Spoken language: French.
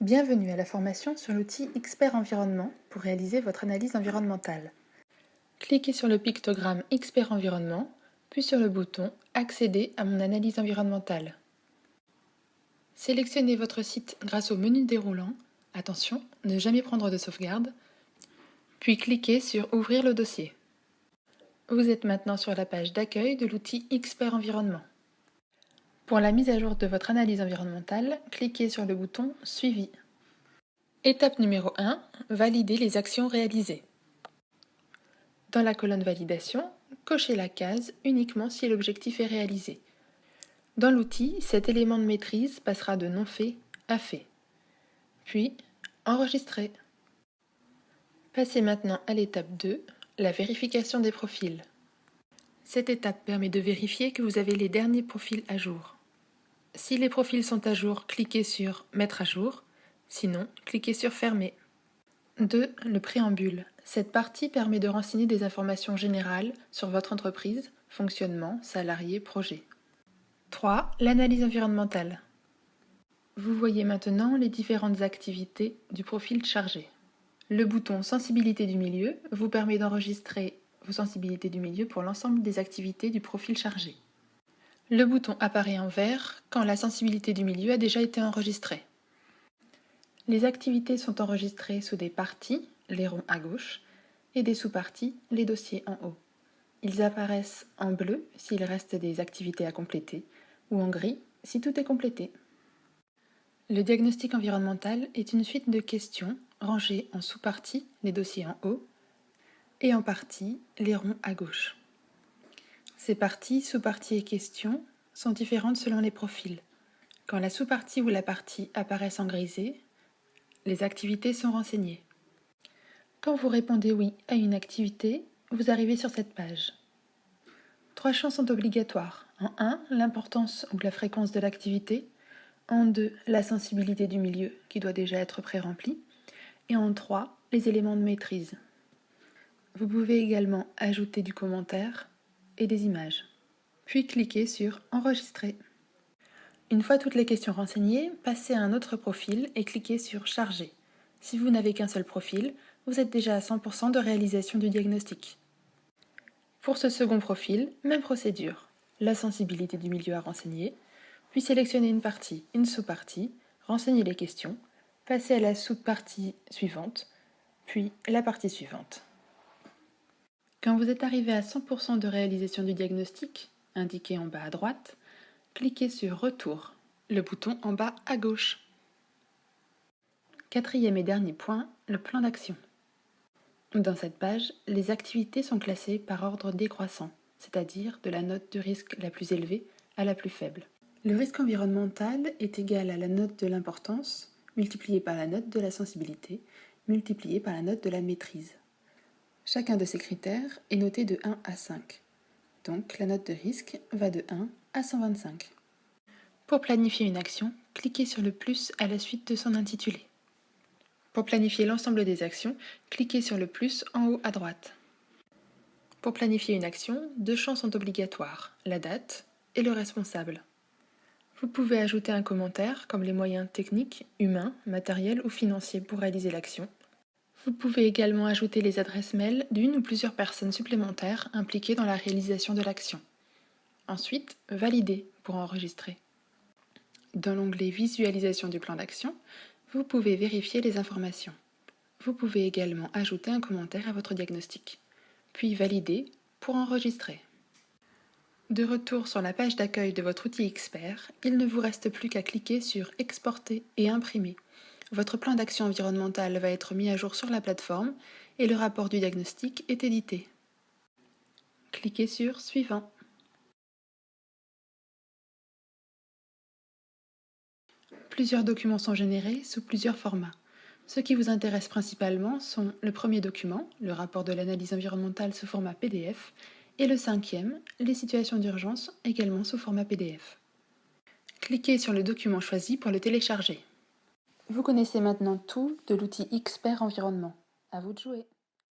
Bienvenue à la formation sur l'outil Expert Environnement pour réaliser votre analyse environnementale. Cliquez sur le pictogramme Expert Environnement, puis sur le bouton Accéder à mon analyse environnementale. Sélectionnez votre site grâce au menu déroulant. Attention, ne jamais prendre de sauvegarde. Puis cliquez sur Ouvrir le dossier. Vous êtes maintenant sur la page d'accueil de l'outil Expert Environnement. Pour la mise à jour de votre analyse environnementale, cliquez sur le bouton Suivi. Étape numéro 1. Valider les actions réalisées. Dans la colonne Validation, cochez la case uniquement si l'objectif est réalisé. Dans l'outil, cet élément de maîtrise passera de non fait à fait. Puis, Enregistrer. Passez maintenant à l'étape 2, la vérification des profils. Cette étape permet de vérifier que vous avez les derniers profils à jour. Si les profils sont à jour, cliquez sur Mettre à jour. Sinon, cliquez sur Fermer. 2. Le préambule. Cette partie permet de renseigner des informations générales sur votre entreprise, fonctionnement, salariés, projet. 3. L'analyse environnementale. Vous voyez maintenant les différentes activités du profil chargé. Le bouton Sensibilité du milieu vous permet d'enregistrer vos sensibilités du milieu pour l'ensemble des activités du profil chargé. Le bouton apparaît en vert quand la sensibilité du milieu a déjà été enregistrée. Les activités sont enregistrées sous des parties, les ronds à gauche, et des sous-parties, les dossiers en haut. Ils apparaissent en bleu s'il reste des activités à compléter, ou en gris si tout est complété. Le diagnostic environnemental est une suite de questions rangées en sous-parties, les dossiers en haut, et en parties, les ronds à gauche. Ces parties, sous-parties et questions sont différentes selon les profils. Quand la sous-partie ou la partie apparaissent en grisé, les activités sont renseignées. Quand vous répondez oui à une activité, vous arrivez sur cette page. 3 champs sont obligatoires. En 1, l'importance ou la fréquence de l'activité. En 2, la sensibilité du milieu qui doit déjà être pré-remplie. Et en 3, les éléments de maîtrise. Vous pouvez également ajouter du commentaire et des images. Puis cliquez sur Enregistrer. Une fois toutes les questions renseignées, passez à un autre profil et cliquez sur Charger. Si vous n'avez qu'un seul profil, vous êtes déjà à 100% de réalisation du diagnostic. Pour ce second profil, même procédure. La sensibilité du milieu à renseigner, puis sélectionnez une partie, une sous-partie, renseignez les questions, passez à la sous-partie suivante, puis la partie suivante. Quand vous êtes arrivé à 100% de réalisation du diagnostic, indiqué en bas à droite, cliquez sur Retour, le bouton en bas à gauche. 4e et dernier point, le plan d'action. Dans cette page, les activités sont classées par ordre décroissant, c'est-à-dire de la note de risque la plus élevée à la plus faible. Le risque environnemental est égal à la note de l'importance, multipliée par la note de la sensibilité, multipliée par la note de la maîtrise. Chacun de ces critères est noté de 1 à 5. Donc la note de risque va de 1 à 125. Pour planifier une action, cliquez sur le plus à la suite de son intitulé. Pour planifier l'ensemble des actions, cliquez sur le plus en haut à droite. Pour planifier une action, 2 champs sont obligatoires, la date et le responsable. Vous pouvez ajouter un commentaire comme les moyens techniques, humains, matériels ou financiers pour réaliser l'action. Vous pouvez également ajouter les adresses mail d'une ou plusieurs personnes supplémentaires impliquées dans la réalisation de l'action. Ensuite, valider pour enregistrer. Dans l'onglet Visualisation du plan d'action, vous pouvez vérifier les informations. Vous pouvez également ajouter un commentaire à votre diagnostic, puis valider pour enregistrer. De retour sur la page d'accueil de votre outil expert, il ne vous reste plus qu'à cliquer sur Exporter et imprimer. Votre plan d'action environnementale va être mis à jour sur la plateforme et le rapport du diagnostic est édité. Cliquez sur Suivant. Plusieurs documents sont générés sous plusieurs formats. Ceux qui vous intéressent principalement sont le premier document, le rapport de l'analyse environnementale sous format PDF, et le 5e, les situations d'urgence, également sous format PDF. Cliquez sur le document choisi pour le télécharger. Vous connaissez maintenant tout de l'outil Expert Environnement. À vous de jouer.